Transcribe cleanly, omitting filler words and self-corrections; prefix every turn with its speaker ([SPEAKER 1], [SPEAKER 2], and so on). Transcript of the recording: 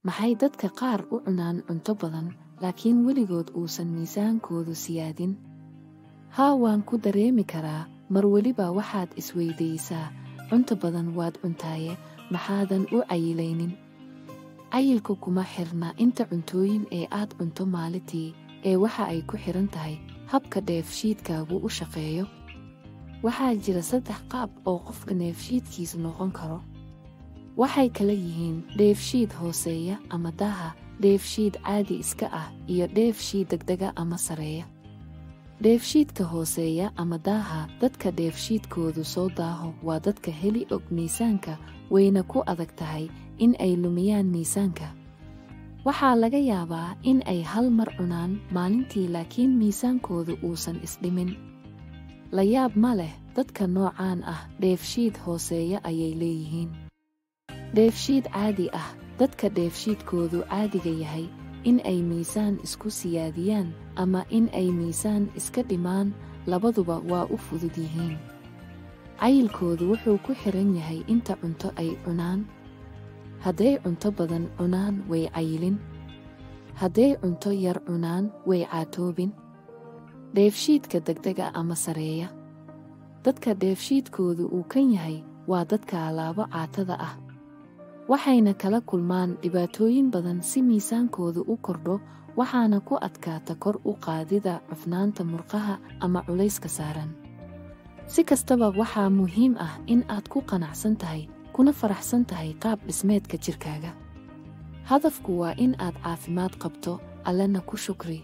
[SPEAKER 1] maxay dadka qaar u cunaan cunto badan laakiin weligood uusan miisaankoodu siyaadin? haa, waan ku dareemi karaa. mar weliba waxaad isweydaysaa, cunto badan waad cuntaaye maxaadan u cayilaynin? cayilku kuma xirna inta cuntooyin ee aad cunto maalintii, ee waxa ay ku xiran tahay habka dheefshiidkaagu u shaqeeyo. waxaa jira 3 qaab oo qofka dheefshiidkiisu noqon karo. waxay kala yihiin dheefshiid hooseeya ama daaha, dheefshiid caadi iska ah, iyo dheefshiid degdega ama sareeya. dheefshiidka hooseeya ama daaha, dadka dheefshiidkoodu soo daaho waa dadka heli og miisaanka, wayna ku adag tahay in ay lumiyaan miisaanka. waxaa laga yaabaa in ay hal mar cunaan maalintii laakiin miisaankoodu uusan isdhimin. la yaab ma leh, dadka noocaan ah dheefshiid hooseeya ayay leeyihiin. dheefshiid caadi ah, dadka dheefshiidkoodu caadiga yahay, in ay miisaan isku siyaadiyaan ama in ay miisaan iska dhimaan, labaduba waa u fudud yihiin. cayilkoodu wuxuu ku xiran yahay inta cunto ay cunaan. hadday cunto badan cunaan way cayilin. hadday cunto yar cunaan way caatoobin. dheefshiidka degdega ama sareeya, dadka dheefshiidkoodu uu kan yahay waa dadka alaabo caatada ah. waxayna kala kulmaan dhibaatooyin badan si miisaankoodu u kordho, waxaana ku adkaata kor u qaadida cufnaanta murqaha ama culayska saaran. si kastaba, waxaa muhiim ah in aad ku qanacsan tahay kuna faraxsan tahay qaab dhismeedka jirkaaga. hadafku waa in aad caafimaad qabto, allana ku shukri.